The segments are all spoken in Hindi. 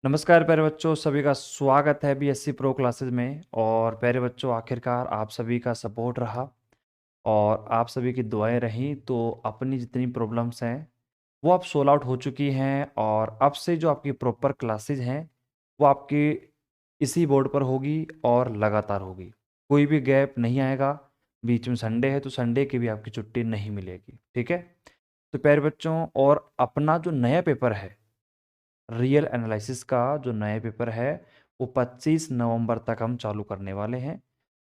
नमस्कार प्यारे बच्चों, सभी का स्वागत है बीएससी प्रो क्लासेस में। और प्यारे बच्चों, आखिरकार आप सभी का सपोर्ट रहा और आप सभी की दुआएं रहीं तो अपनी जितनी प्रॉब्लम्स हैं वो अब सोल्व आउट हो चुकी हैं। और अब से जो आपकी प्रॉपर क्लासेज हैं वो आपकी इसी बोर्ड पर होगी और लगातार होगी, कोई भी गैप नहीं आएगा। बीच में संडे है तो संडे की भी आपकी छुट्टी नहीं मिलेगी, ठीक है। तो प्यारे बच्चों, और अपना जो नया पेपर है रियल एनालिसिस का जो नया पेपर है वो 25 नवंबर तक हम चालू करने वाले हैं।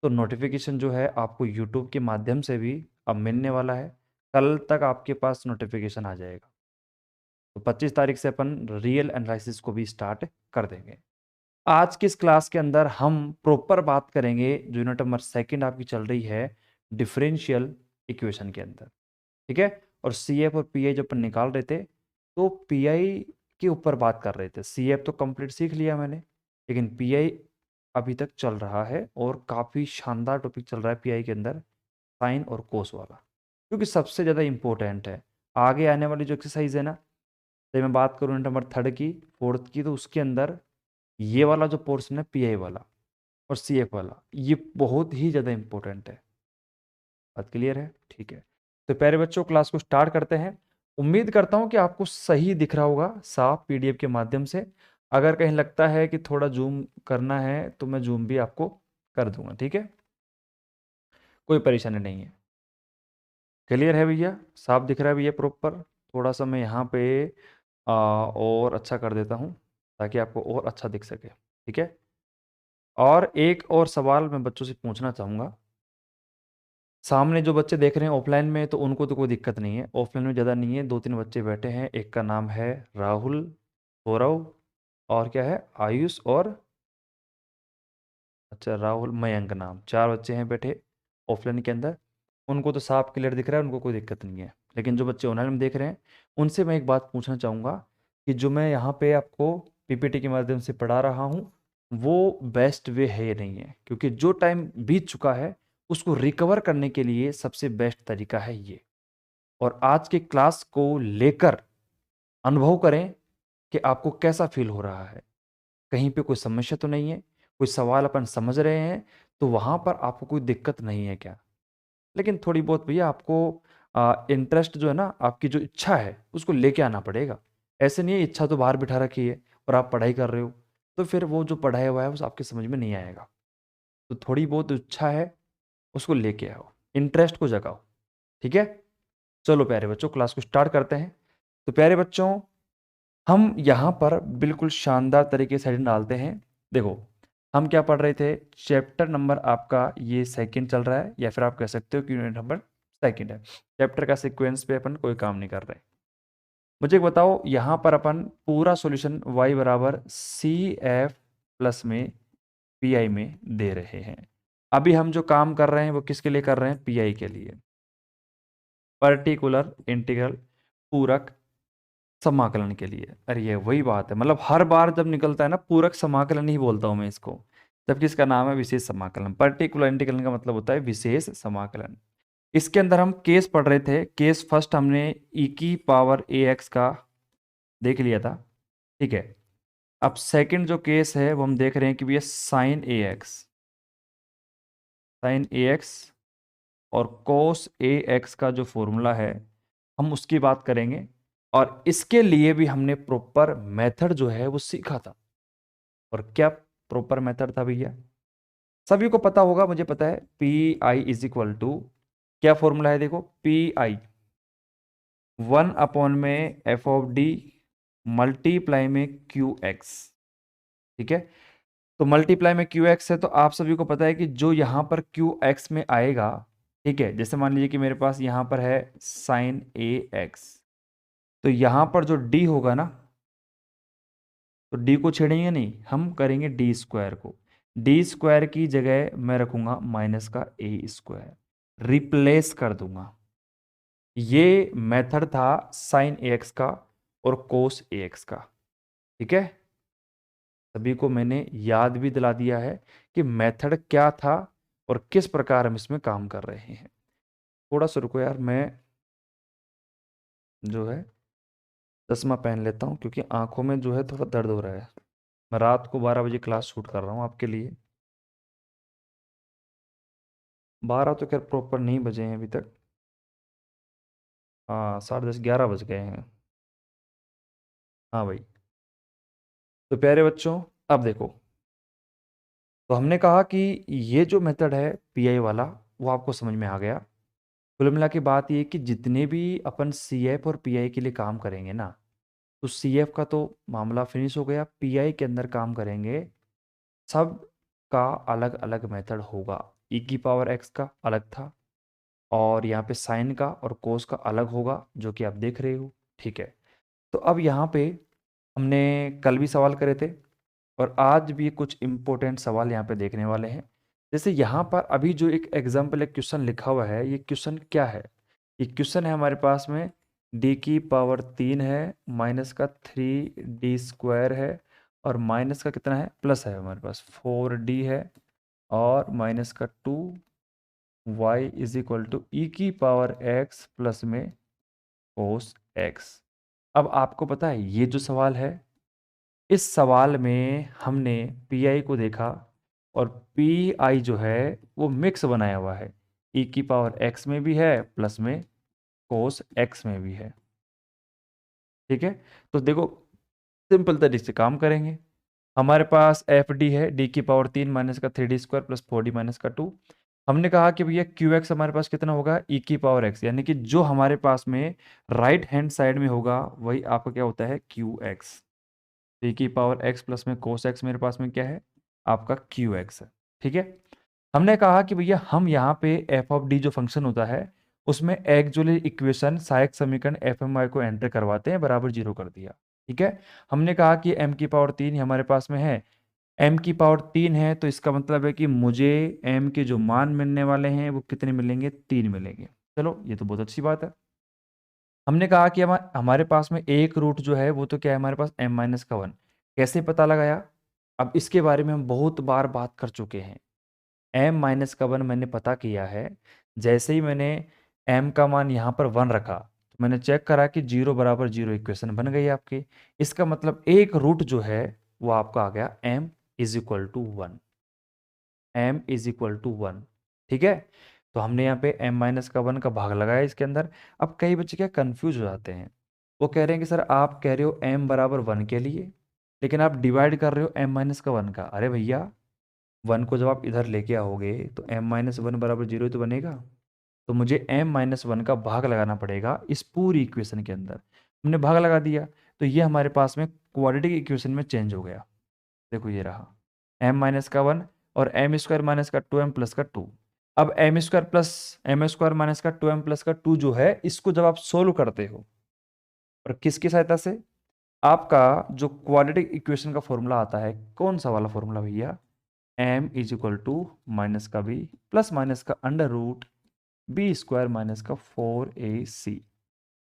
तो नोटिफिकेशन जो है आपको यूट्यूब के माध्यम से भी अब मिलने वाला है। कल तक आपके पास नोटिफिकेशन आ जाएगा। तो 25 तारीख से अपन रियल एनालिसिस को भी स्टार्ट कर देंगे। आज की इस क्लास के अंदर हम प्रॉपर बात करेंगे जो यूनिट नंबर सेकंड आपकी चल रही है डिफरेंशियल इक्वेशन के अंदर, ठीक है। और सीएफ और पीआई जब अपन निकाल रहे थे तो पीआई के ऊपर बात कर रहे थे। सीएफ तो कंप्लीट सीख लिया मैंने, लेकिन पीआई अभी तक चल रहा है और काफ़ी शानदार टॉपिक चल रहा है पीआई के अंदर, साइन और कोस वाला, क्योंकि सबसे ज़्यादा इंपॉर्टेंट है। आगे आने वाली जो एक्सरसाइज है ना, जब मैं बात करूँ नंबर थर्ड की फोर्थ की, तो उसके अंदर ये वाला जो पोर्शन है पीआई वाला और सीएफ वाला, ये बहुत ही ज़्यादा इंपॉर्टेंट है। बात क्लियर है? ठीक है। तो प्यारे बच्चों, क्लास को स्टार्ट करते हैं। उम्मीद करता हूं कि आपको सही दिख रहा होगा साफ पीडीएफ के माध्यम से। अगर कहीं लगता है कि थोड़ा जूम करना है तो मैं जूम भी आपको कर दूंगा, ठीक है, कोई परेशानी नहीं है। क्लियर है भैया? साफ दिख रहा है भैया प्रॉपर? थोड़ा सा मैं यहाँ पे और अच्छा कर देता हूँ ताकि आपको और अच्छा दिख सके, ठीक है। और एक और सवाल मैं बच्चों से पूछना चाहूँगा। सामने जो बच्चे देख रहे हैं ऑफलाइन में तो उनको तो कोई दिक्कत नहीं है, ऑफलाइन में ज़्यादा नहीं है, दो तीन बच्चे बैठे हैं। एक का नाम है राहुल, गौरव, और क्या है, आयुष, और अच्छा राहुल, मयंक, नाम चार बच्चे हैं बैठे ऑफलाइन के अंदर। उनको तो साफ क्लियर दिख रहा है, उनको कोई दिक्कत नहीं है। लेकिन जो बच्चे ऑनलाइन में देख रहे हैं उनसे मैं एक बात पूछना चाहूँगा कि जो मैं यहाँ पे आपको पीपीटी के माध्यम से पढ़ा रहा हूँ वो बेस्ट वे है या नहीं है, क्योंकि जो टाइम बीत चुका है उसको रिकवर करने के लिए सबसे बेस्ट तरीका है ये। और आज के क्लास को लेकर अनुभव करें कि आपको कैसा फील हो रहा है, कहीं पे कोई समस्या तो नहीं है, कोई सवाल अपन समझ रहे हैं तो वहां पर आपको कोई दिक्कत नहीं है क्या। लेकिन थोड़ी बहुत भैया आपको इंटरेस्ट जो है ना, आपकी जो इच्छा है उसको लेके आना पड़ेगा। ऐसे नहीं है इच्छा तो बाहर बिठा रखी है और आप पढ़ाई कर रहे हो तो फिर वो जो पढ़ाया हुआ है वो आपके समझ में नहीं आएगा। तो थोड़ी बहुत इच्छा है उसको लेके आओ, इंटरेस्ट को जगाओ, ठीक है। चलो प्यारे बच्चों, क्लास को स्टार्ट करते हैं। तो प्यारे बच्चों, हम यहाँ पर बिल्कुल शानदार तरीके से हेडिंग डालते हैं। देखो, हम क्या पढ़ रहे थे, चैप्टर नंबर आपका ये सेकंड चल रहा है, या फिर आप कह सकते हो कि यूनिट नंबर सेकंड है। चैप्टर का सीक्वेंस पे अपन कोई काम नहीं कर रहे। मुझे एक बताओ, यहाँ पर अपन पूरा सॉल्यूशन y बराबर सी एफ प्लस में पी आई में दे रहे हैं। अभी हम जो काम कर रहे हैं वो किसके लिए कर रहे हैं? पी आई के लिए, पर्टिकुलर इंटीग्रल, पूरक समाकलन के लिए। अरे ये वही बात है, मतलब हर बार जब निकलता है ना पूरक समाकलन ही बोलता हूं मैं इसको, जबकि इसका नाम है विशेष समाकलन। पर्टिकुलर इंटीग्रल का मतलब होता है विशेष समाकलन। इसके अंदर हम केस पढ़ रहे थे। केस फर्स्ट हमने ई की पावर ए एक्स का देख लिया था, ठीक है। अब सेकंड जो केस है वो हम देख रहे हैं कि भैया साइन ए एक्स, साइन ए एक्स और कोस ए एक्स का जो फॉर्मूला है हम उसकी बात करेंगे। और इसके लिए भी हमने प्रॉपर मेथड जो है वो सीखा था। और क्या प्रॉपर मेथड था भैया? सभी को पता होगा, मुझे पता है। P I is equal to, क्या फॉर्मूला है देखो, पी आई 1 अपॉन में एफ ऑफ डी मल्टीप्लाई में क्यू एक्स, ठीक है। तो मल्टीप्लाई में क्यू एक्स है तो आप सभी को पता है कि जो यहां पर क्यू एक्स में आएगा, ठीक है, जैसे मान लीजिए कि मेरे पास यहां पर है साइन ए एक्स, तो यहां पर जो डी होगा ना, तो डी को छेड़ेंगे नहीं, हम करेंगे डी स्क्वायर को। डी स्क्वायर की जगह मैं रखूंगा माइनस का ए स्क्वायर, रिप्लेस कर दूंगा। ये मेथड था साइन ए एक्स का और कोस ए एक्स का, ठीक है। सभी को मैंने याद भी दिला दिया है कि मेथड क्या था और किस प्रकार हम इसमें काम कर रहे हैं। थोड़ा सा रुको यार, मैं जो है चश्मा पहन लेता हूँ क्योंकि आंखों में जो है थोड़ा दर्द हो रहा है। मैं रात को 12 बजे क्लास शूट कर रहा हूँ आपके लिए। 12 तो खैर प्रॉपर नहीं बजे हैं अभी तक। हाँ, 10:30 11 बज गए हैं। हाँ भाई। तो प्यारे बच्चों, अब देखो, तो हमने कहा कि ये जो मेथड है पीआई वाला, वो आपको समझ में आ गया। कुल मिला के बात ये कि जितने भी अपन सीएफ और पीआई के लिए काम करेंगे ना, तो सीएफ का तो मामला फिनिश हो गया, पीआई के अंदर काम करेंगे सब का अलग अलग मेथड होगा। ई की पावर एक्स का अलग था, और यहाँ पे साइन का और कोस का अलग होगा, जो कि आप देख रहे हो। ठीक है। तो अब यहाँ पे हमने कल भी सवाल करे थे, और आज भी कुछ इंपॉर्टेंट सवाल यहाँ पे देखने वाले हैं। जैसे यहाँ पर अभी जो एक एग्जाम्पल, एक क्वेश्चन लिखा हुआ है, ये क्वेश्चन क्या है? ये क्वेश्चन है हमारे पास में डी की पावर 3 है, माइनस का 3d² है, और माइनस का कितना है, प्लस है हमारे पास 4d है, और माइनस का 2y इज इक्वल टू ई की पावर x प्लस में कोस x। अब आपको पता है ये जो सवाल है, इस सवाल में हमने पी आई को देखा, और पी आई जो है वो मिक्स बनाया हुआ है, ई की पावर एक्स में भी है प्लस में कोस एक्स में भी है। ठीक है। तो देखो, सिंपल तरीके से काम करेंगे। हमारे पास एफ डी है, डी की पावर 3 माइनस का 3d² प्लस 4d माइनस का 2। हमने कहा कि भैया क्यू एक्स हमारे पास कितना होगा, ई की पावर एक्स, यानी कि जो हमारे पास में राइट हैंड साइड में होगा वही आपका क्या होता है, क्यू एक्स। ई की पावर एक्स प्लस में कोस एक्स मेरे पास में क्या है, आपका क्यू एक्स है। ठीक है। हमने कहा कि भैया हम यहाँ पे एफ ऑफ डी जो फंक्शन होता है, उसमें एक्चुअली इक्वेशन सहायक समीकरण एफ एम आई को एंटर करवाते हैं, बराबर 0 कर दिया। ठीक है। हमने कहा कि एम की पावर 3 हमारे पास में है, एम की पावर 3 है, तो इसका मतलब है कि मुझे एम के जो मान मिलने वाले हैं वो कितने मिलेंगे, 3 मिलेंगे। चलो, ये तो बहुत अच्छी बात है। हमने कहा कि हमारे पास में एक रूट जो है वो तो क्या है, हमारे पास m माइनस का 1। कैसे पता लगाया? अब इसके बारे में हम बहुत बार बात कर चुके हैं। m माइनस का 1 मैंने पता किया है, जैसे ही मैंने m का मान यहाँ पर 1 रखा, तो मैंने चेक करा कि 0 बराबर 0 इक्वेशन बन गई आपकी। इसका मतलब एक रूट जो है वो आपका आ गया m is equal to 1। m is equal to 1। ठीक है। तो हमने यहाँ पे m माइनस का 1 का भाग लगाया इसके अंदर। अब कई बच्चे क्या कंफ्यूज हो जाते हैं, वो कह रहे हैं कि सर आप कह रहे हो m बराबर 1 के लिए, लेकिन आप डिवाइड कर रहे हो m माइनस का 1 का। अरे भैया, 1 को जब आप इधर लेके आओगे तो m माइनस 1 बराबर 0 तो बनेगा। तो मुझे m माइनस 1 का भाग लगाना पड़ेगा इस पूरी इक्वेशन के अंदर। हमने भाग लगा दिया, तो ये हमारे पास में क्वाड्रेटिक इक्वेशन में चेंज हो गया। देखो ये रहा m माइनस का 1 और m² माइनस का 2m प्लस का 2। अब m² माइनस का 2m प्लस का 2 जो है, इसको जब आप सोल्व करते हो, और किसकी सहायता से, आपका जो क्वाड्रेटिक इक्वेशन का फॉर्मूला आता है, कौन सा वाला फॉर्मूला भैया, m is equal to minus का b प्लस माइनस का अंडर रूट b² माइनस का 4ac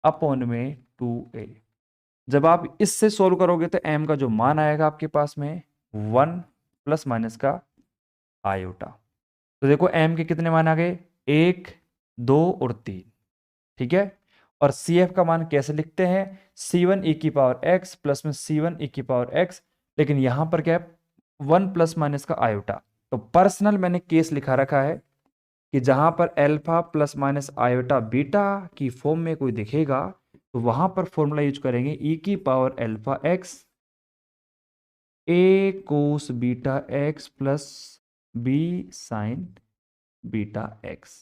अपॉन में 2a। जब आप इससे सोल्व करोगे तो m का जो मान आएगा आपके पास में 1 प्लस माइनस का आयोटा। तो देखो m के कितने मान आ गए, 1 2 और 3। ठीक है। और CF का मान कैसे लिखते हैं, C1 e की पावर x प्लस में C1 e की पावर x, लेकिन यहां पर क्या है, 1 प्लस माइनस का आयोटा। तो पर्सनल मैंने केस लिखा रखा है कि जहां पर alpha plus minus iota beta की फॉर्म में कोई दिखेगा, तो वहां पर फॉर्मूला यूज करेंगे e की power alpha x a cos beta x plus b sign beta x।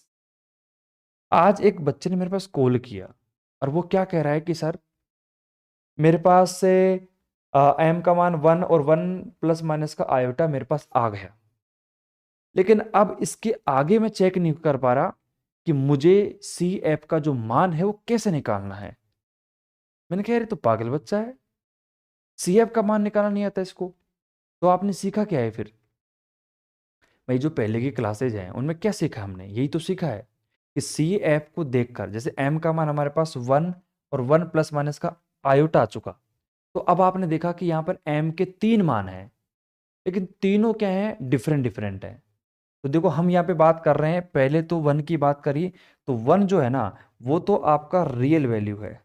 आज एक बच्चे ने मेरे पास कॉल किया, और वो क्या कह रहा है कि सर मेरे पास से m का मान 1 और 1 प्लस माइनस का आयोटा मेरे पास आ गया, लेकिन अब इसके आगे मैं चेक नहीं कर पा रहा कि मुझे CF का जो मान है वो कैसे निकालना है। मैंने कहा, अरे तो पागल बच्चा है, CF का मान निकालना नहीं आता इसको। तो आपने सीखा क्या है फिर? भाई, जो पहले की क्लासेज हैं उनमें क्या सीखा हमने, यही तो सीखा है कि CF को देखकर, जैसे m का मान हमारे पास 1 और 1 प्लस माइनस का आयोटा आ चुका, तो अब आपने देखा कि यहाँ पर m के 3 मान हैं, लेकिन तीनों क्या हैं, डिफरेंट डिफरेंट हैं। तो देखो, हम यहाँ पे बात कर रहे हैं, पहले तो 1 की बात करी, तो 1 जो है ना, वो तो आपका रियल वैल्यू है।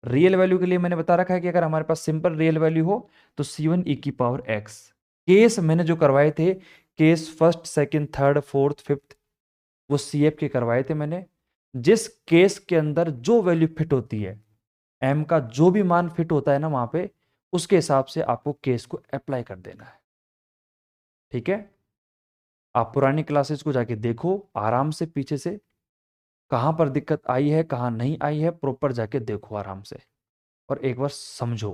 रियल वैल्यू के लिए मैंने बता रखा है कि अगर हमारे पास सिंपल रियल वैल्यू हो तो C1 e की पावर x। केस मैंने जो करवाए थे, case first second third fourth fifth, वो CF के करवाए थे मैंने। जिस केस के अंदर जो वैल्यू फिट होती है, m का जो भी मान फिट होता है ना वहां पे, उसके हिसाब से आपको केस को अप्लाई कर देना है। ठीक है, आप पुरानी क्लासेस को जाके देखो आराम से, पीछे से कहां पर दिक्कत आई है कहां नहीं आई है, प्रॉपर जाके देखो आराम से और एक बार समझो।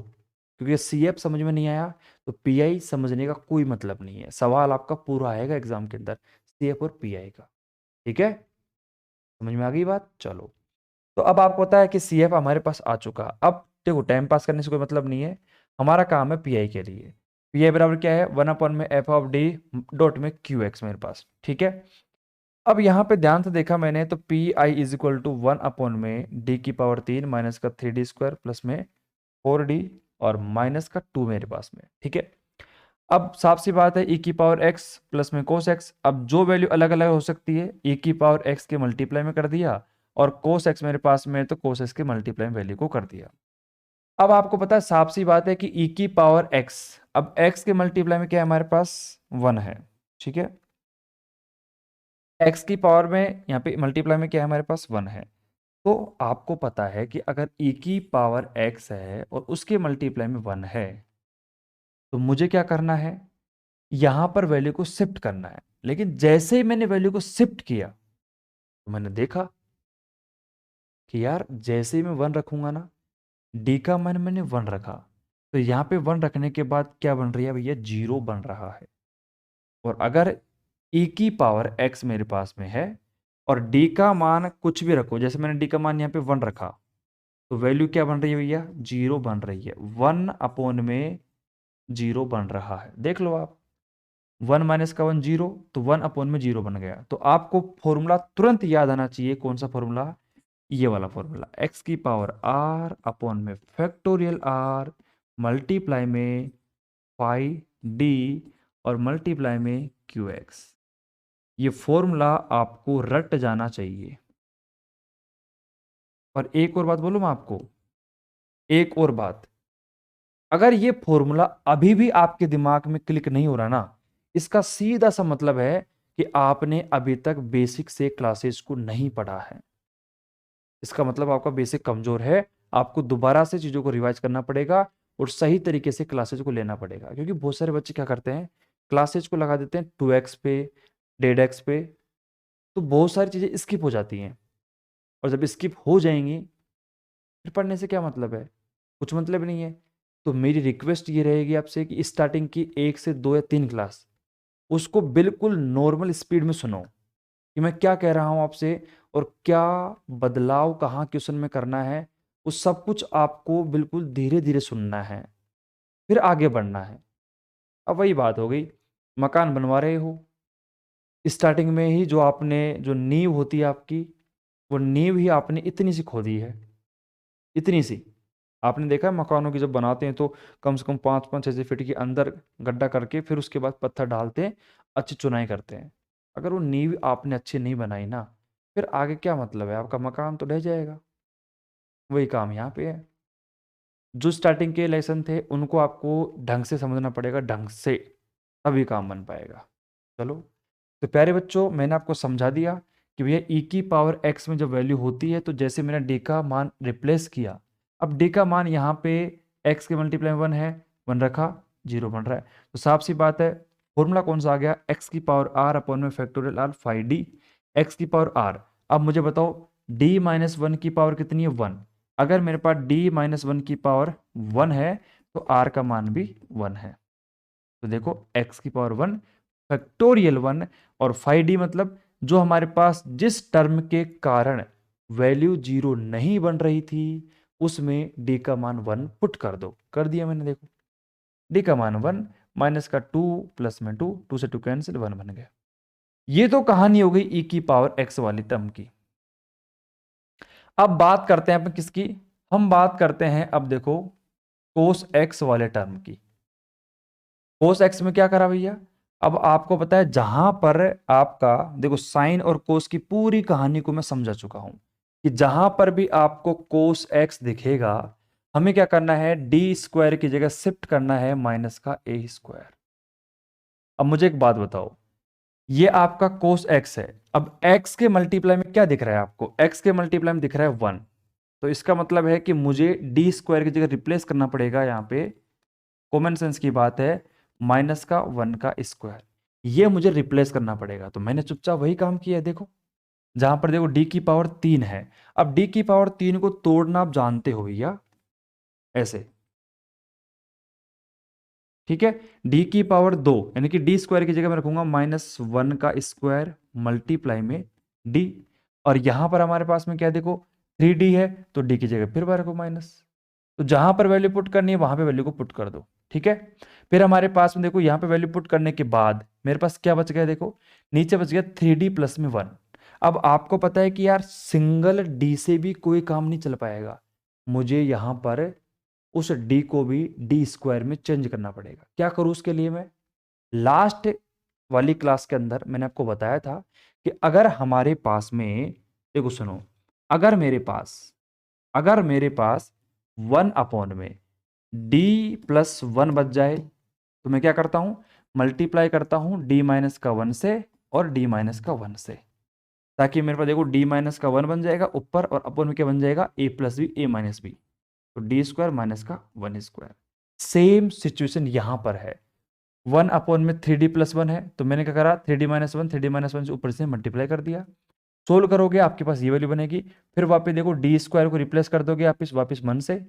क्योंकि CF समझ में नहीं आया तो PI समझने का कोई मतलब नहीं है। सवाल आपका पूरा आएगा एग्जाम के अंदर CF और PI का। ठीक है, समझ में आ गई बात? चलो, तो अब आपको पता है कि CF हमारे पास आ चुका। अब देखो, टाइम पास करने से कोई मतलब नहीं है, हमारा काम है PI के लिए। PI बराबर क्या है, 1/f(d) डॉट में QX मेरे पास। ठीक है, अब यहाँ पे ध्यान से देखा मैंने तो PI is equal to 1/d³ minus का 3d² प्लस में 4d और माइनस का 2 मेरे पास में। ठीक है, अब साफ सी बात है e⁻x प्लस में cos x। अब जो वैल्यू अलग अलग हो सकती है, e⁻x के मल्टीप्लाई में कर दिया और cos x मेरे पास में है तो cos x के मल्टीप्लाई वैल्यू को कर दिया। अब आपको पता है साफ सी बात है कि e⁻x, अब x के मल्टीप्लाई में क्या है हमारे पास 1 है। ठीक है, x की पावर में यहाँ पे मल्टीप्लाई में क्या है हमारे पास 1 है। तो आपको पता है कि अगर e⁻x है और उसके मल्टीप्लाई में 1 है तो मुझे क्या करना है, यहां पर वैल्यू को शिफ्ट करना है। लेकिन जैसे ही मैंने वैल्यू को शिफ्ट किया तो मैंने देखा कि यार जैसे ही मैं 1 रखूंगा ना, d का मान मैंने 1 रखा तो यहाँ पे 1 रखने के बाद क्या बन रही है भैया, 0 बन रहा है। और अगर e⁻x मेरे पास में है और d का मान कुछ भी रखो, जैसे मैंने d का मान यहाँ पे 1 रखा तो वैल्यू क्या बन रही है भैया, 0 बन रही है। 1 में 0 बन रहा है, देख लो आप। 1 माइनस का 1 0, तो 1 में 0 बन गया। तो आपको फॉर्मूला तुरंत याद आना चाहिए, कौन सा फॉर्मूला, ये वाला फॉर्मूला, x की पावर r अपॉन में फैक्टोरियल r मल्टीप्लाई में 5d और मल्टीप्लाई में qx। ये फॉर्मूला आपको रट जाना चाहिए। और एक और बात बोलूं मैं आपको, एक और बात, अगर ये फॉर्मूला अभी भी आपके दिमाग में क्लिक नहीं हो रहा ना, इसका सीधा सा मतलब है कि आपने अभी तक बेसिक से क्लासेस को नहीं पढ़ा है। इसका मतलब आपका बेसिक कमजोर है, आपको दोबारा से चीजों को रिवाइज करना पड़ेगा और सही तरीके से क्लासेज को लेना पड़ेगा। क्योंकि बहुत सारे बच्चे क्या करते हैं, क्लासेज को लगा देते हैं 2x पे, 1.5x पे, तो बहुत सारी चीजें स्किप हो जाती हैं। और जब स्किप हो जाएंगी फिर पढ़ने से क्या मतलब है, कुछ मतलब नहीं है। तो मेरी रिक्वेस्ट ये रहेगी आपसे कि स्टार्टिंग की 1 से 2 या 3 क्लास उसको बिल्कुल नॉर्मल स्पीड में सुनो कि मैं क्या कह रहा हूं आपसे और क्या बदलाव कहाँ क्वेश्चन में करना है। उस सब कुछ आपको बिल्कुल धीरे धीरे सुनना है, फिर आगे बढ़ना है। अब वही बात हो गई, मकान बनवा रहे हो, स्टार्टिंग में ही जो आपने जो नींव होती है आपकी, वो नींव ही आपने इतनी सी खोदी है, इतनी सी। आपने देखा है मकानों की जब बनाते हैं तो कम से कम 5-5-6 फीट के अंदर गड्ढा करके फिर उसके बाद पत्थर डालते हैं, अच्छी चुनाई करते हैं। अगर वो नींव आपने अच्छी नहीं बनाई ना, फिर आगे क्या मतलब है, आपका मकान तो ढह जाएगा। वही काम यहाँ पे है, जो स्टार्टिंग के लेसन थे उनको आपको ढंग से समझना पड़ेगा, ढंग से, तभी काम बन पाएगा। चलो, तो प्यारे बच्चों मैंने आपको समझा दिया कि भैया e⁻x में जब वैल्यू होती है तो जैसे मैंने d का मान रिप्लेस किया, अब d का मान यहाँ पे x के मल्टीप्लाई में 1 है, 1 रखा, 0 बन रहा है। तो साफ सी बात है, फॉर्मूला कौन सा आ गया, x की पावर r अपॉन में फैक्टोरियल r 5d, x की पावर r। अब मुझे बताओ d-1 की पावर कितनी है, 1। अगर मेरे पास d-1 की पावर 1 है तो r का मान भी 1 है। तो देखो x की पावर 1 फैक्टोरियल 1 और 5d मतलब जो हमारे पास जिस टर्म के कारण वैल्यू 0 नहीं बन रही थी उसमें d का मान 1 पुट कर दो, कर दिया मैंने। देखो d का मान 1 माइनस का 2 प्लस में 2, 2 से 2 कैंसिल, 1 बन गया। ये तो कहानी हो गई e⁻x वाली टर्म की। अब बात करते हैं अपन किसकी, हम बात करते हैं अब देखो cos x वाले टर्म की। cos x में क्या करा भैया, अब आपको पता है जहां पर आपका देखो साइन और कोस की पूरी कहानी को मैं समझा चुका हूं कि जहां पर भी आपको cos x दिखेगा हमें क्या करना है, डी स्क्वायर की जगह शिफ्ट करना है माइनस का ए स्क्वायर। अब मुझे एक बात बताओ, ये आपका कोस एक्स है। अब एक्स के मल्टीप्लाई में क्या दिख रहा है आपको, एक्स के मल्टीप्लाई में दिख रहा है 1। तो इसका मतलब है कि मुझे डी स्क्वायर की जगह रिप्लेस करना पड़ेगा, यहाँ पे कॉमन सेंस की बात है, माइनस का 1 का स्क्वायर, ये मुझे रिप्लेस करना पड़ेगा। तो मैंने चुपचाप वही काम किया है। देखो जहां पर देखो डी की पावर 3 है, अब डी की पावर 3 को तोड़ना आप जानते हो भैया, ऐसे, ठीक है। डी की पावर 2 यानी कि डी स्क्वायर की जगह मैं रखूंगा -1 का स्क्वायर मल्टीप्लाई में डी, और यहां पर हमारे पास में क्या है, देखो 3D है, तो डी की जगह फिर रखो माइनस। तो जहां पर वैल्यू पुट करनी है वहां पे वैल्यू को पुट कर दो, ठीक है। फिर हमारे पास में देखो यहां पे वैल्यू पुट करने के बाद मेरे पास क्या बच गया, देखो नीचे बच गया 3D प्लस में 1। अब आपको पता है कि यार सिंगल डी से भी कोई काम नहीं चल पाएगा, मुझे यहां पर उस डी को भी डी स्क्वायर में चेंज करना पड़ेगा। क्या करूं उसके लिए, मैं लास्ट वाली क्लास के अंदर मैंने आपको बताया था कि अगर हमारे पास में, देखो सुनो, अगर मेरे पास 1 में डी प्लस 1 बच जाए, तो मैं क्या करता हूं, मल्टीप्लाई करता हूं डी माइनस का 1 से और डी माइनस का 1 से, ताकि मेरे पास देखो डी माइनस का 1 बन जाएगा ऊपर, और अपॉन में क्या बन जाएगा, ए प्लस बी, ए माइनस बी, तो डी स्क्वायर माइनस का 1 स्क्वायर। सेम सिचुएशन यहां पर है, 1/3D+1 है, तो मैंने क्या करा, 3D-1 से ऊपर से मल्टीप्लाई कर दिया। सोल्व करोगे आपके पास ये वैल्यू बनेगी, फिर वापस देखो डी स्क्वायर को रिप्लेस कर दोगे वापस 1 से,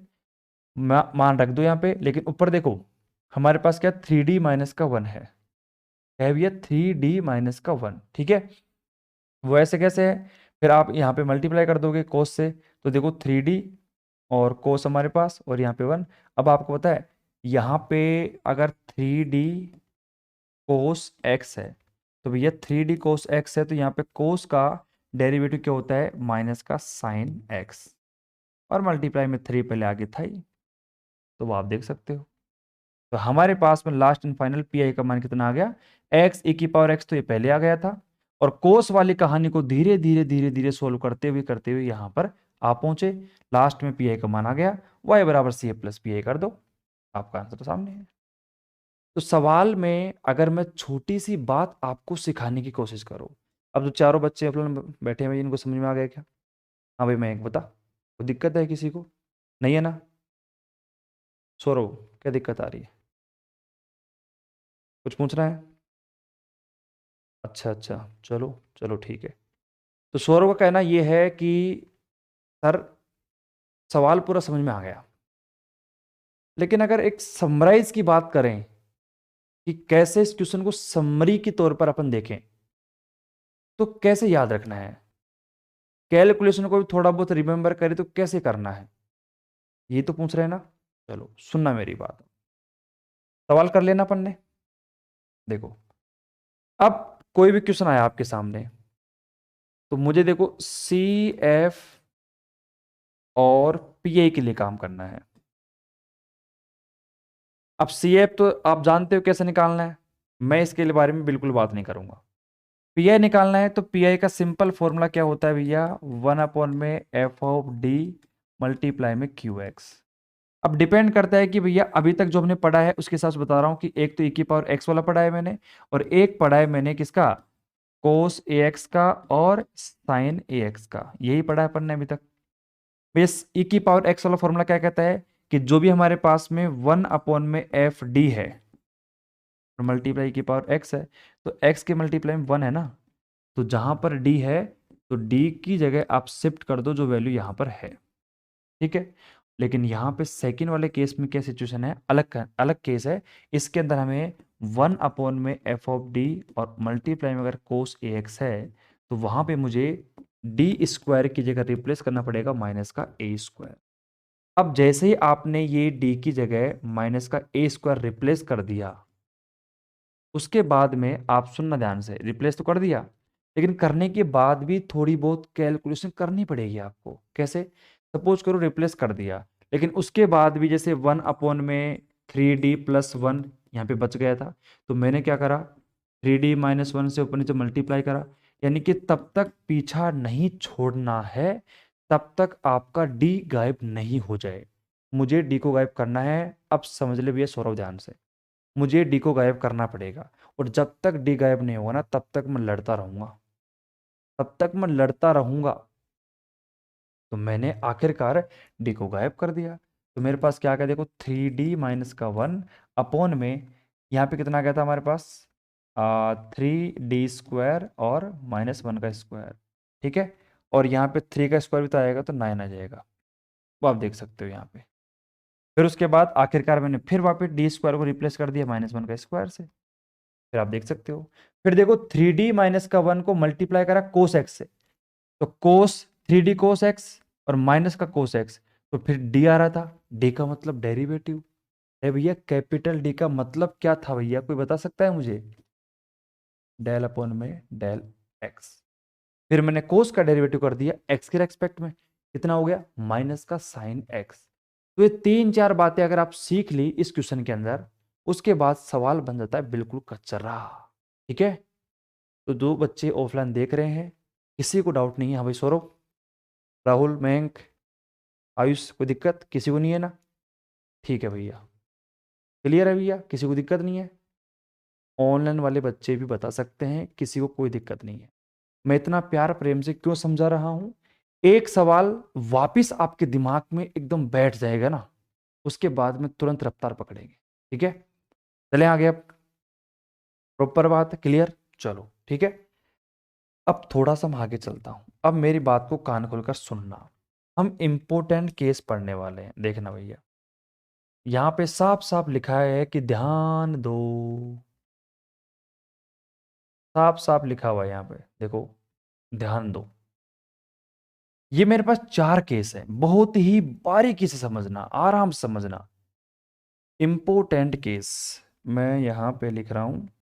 मान रख दो यहाँ पे, लेकिन ऊपर देखो हमारे पास क्या 3D-1 है भैया, 3D-1, ठीक है। वो ऐसे कैसे है, फिर आप यहाँ पे मल्टीप्लाई कर दोगे कोस से, तो देखो 3D और कोस हमारे पास, और यहाँ पे 1। अब आपको पता है यहाँ पे अगर 3D कोस एक्स है, तो भैया 3D कोस एक्स है, तो यहाँ पे कोस का डेरिवेटिव क्या होता है, माइनस का साइन एक्स, और मल्टीप्लाई में 3 पहले आगे था ही, तो वो आप देख सकते हो। तो हमारे पास में last and final P I का मान कितना आ गया, एक्स e की पावर एक्स, तो ये पहले आ गया था, और कोस वाली कहानी को धीरे धीरे धीरे धीरे सोल्व करते हुए यहाँ पर आप पहुंचे, लास्ट में पी आई का मान आ गया, वाई बराबर सी ए प्लस पी आई कर दो, आपका आंसर तो सामने है। तो सवाल में अगर मैं छोटी सी बात आपको सिखाने की कोशिश करूं, अब जो चारों बच्चे अपने बैठे हुए इनको समझ में आ गया क्या, हाँ भाई मैं एक बता, कोई दिक्कत है किसी को, नहीं है ना, सौरव क्या दिक्कत आ रही है, कुछ पूछ रहा है, अच्छा अच्छा, चलो चलो ठीक है। तो सौरव का कहना यह है कि सर सवाल पूरा समझ में आ गया, लेकिन अगर एक समराइज की बात करें कि कैसे इस क्वेश्चन को समरी के तौर पर अपन देखें, तो कैसे याद रखना है, कैलकुलेशन को भी थोड़ा बहुत रिमेंबर करें तो कैसे करना है, ये तो पूछ रहे हैं ना। चलो सुनना मेरी बात, सवाल कर लेना अपन ने। देखो अब कोई भी क्वेश्चन आया आपके सामने, तो मुझे देखो सी एफ और पीए के लिए काम करना है। अब सी एफ तो आप जानते हो कैसे निकालना है, मैं इसके बारे में बिल्कुल बात नहीं करूंगा। पीआई निकालना है, तो पीआई का सिंपल फॉर्मूला क्या होता है भैया, 1/f(d) मल्टीप्लाई में क्यू एक्स। अब डिपेंड करता है कि भैया अभी तक जो हमने पढ़ा है उसके हिसाब से बता रहा हूं कि एक तो e की पावर x वाला पढ़ा है मैंने, और एक पढ़ा है मैंने किसका, कोस ए एक्स का और साइन ए एक्स का, यही पढ़ा है अपन ने अभी तक। भैया e की पावर x वाला फॉर्मूला क्या कहता है कि जो भी हमारे पास में 1/f(d) है, मल्टीप्लाई की पावर x है, तो x के मल्टीप्लाई में 1 है ना, तो जहां पर d है तो d की जगह आप शिफ्ट कर दो जो वैल्यू यहां पर है, ठीक है। लेकिन यहाँ पे सेकंड वाले केस में क्या सिचुएशन है, अलग अलग केस है। इसके अंदर हमें 1/f(d) और मल्टीप्लाई में अगर कोस ए एक्स है, तो वहां पे मुझे डी स्क्वायर की जगह रिप्लेस करना पड़ेगा माइनस का ए स्क्वायर। अब जैसे ही आपने ये डी की जगह माइनस का ए स्क्वायर रिप्लेस कर दिया, उसके बाद में आप सुनना ध्यान से, रिप्लेस तो कर दिया, लेकिन करने के बाद भी थोड़ी बहुत कैलकुलेशन करनी पड़ेगी आपको। कैसे, सपोज करो रिप्लेस कर दिया, लेकिन उसके बाद भी जैसे 1/3D+1 यहाँ पे बच गया था, तो मैंने क्या करा, 3D-1 से ऊपर नीचे मल्टीप्लाई करा, यानी कि तब तक पीछा नहीं छोड़ना है, तब तक आपका डी गायब नहीं हो जाए। मुझे डी को गायब करना है। अब समझ ले भैया सौरभ ध्यान से, मुझे डी को गायब करना पड़ेगा, और जब तक डी गायब नहीं होगा ना तब तक मैं लड़ता रहूंगा, तब तक मैं लड़ता रहूंगा। तो मैंने आखिरकार डी को गायब कर दिया। तो मेरे पास क्या क्या देखो, 3D माइनस का 1 अपॉन में, यहाँ पे कितना गया था हमारे पास 3D² और -1 का स्क्वायर, ठीक है। और यहाँ पे 3 का स्क्वायर भी तो आएगा तो 9 आ जाएगा, वो आप देख सकते हो यहाँ पे। फिर उसके बाद आखिरकार मैंने फिर वापस D² को रिप्लेस कर दिया -1 का स्क्वायर से, फिर आप देख सकते हो। फिर देखो 3D माइनस का 1 को मल्टीप्लाई करा कोस एक्स से, तो कोस 3D कोस एक्स और माइनस का कोस एक्स, तो फिर डी आ रहा था, डी का मतलब डेरिवेटिव है भैया। कैपिटल डी का मतलब क्या था भैया, कोई बता सकता है मुझे? डेल अपॉन में डेल एक्स। फिर मैंने कोस का डेरिवेटिव कर दिया एक्स के रेस्पेक्ट में, कितना हो गया माइनस का साइन एक्स। तो ये 3-4 बातें अगर आप सीख ली इस क्वेश्चन के अंदर, उसके बाद सवाल बन जाता है बिल्कुल कचरा, ठीक है। तो 2 बच्चे ऑफलाइन देख रहे हैं, किसी को डाउट नहीं है? हाँ भाई सौरभ, राहुल, मयंक, आयुष, कोई दिक्कत किसी को नहीं है ना? ठीक है भैया, क्लियर है भैया, किसी को दिक्कत नहीं है? ऑनलाइन वाले बच्चे भी बता सकते हैं, किसी को कोई दिक्कत नहीं है। मैं इतना प्यार प्रेम से क्यों समझा रहा हूं, एक सवाल वापिस आपके दिमाग में एकदम बैठ जाएगा ना, उसके बाद में तुरंत रफ्तार पकड़ेंगे, ठीक है। चले आगे, अब प्रॉपर बात है, क्लियर, चलो ठीक है। अब थोड़ा सा मैं आगे चलता हूं, अब मेरी बात को कान खोलकर सुनना। हम इंपॉर्टेंट केस पढ़ने वाले हैं, देखना भैया। यहां पे साफ साफ लिखा है कि ध्यान दो, साफ साफ लिखा हुआ है यहाँ पे, देखो ध्यान दो। ये मेरे पास 4 केस है, बहुत ही बारीकी से समझना, आराम से समझना। इंपॉर्टेंट केस मैं यहां पे लिख रहा हूं,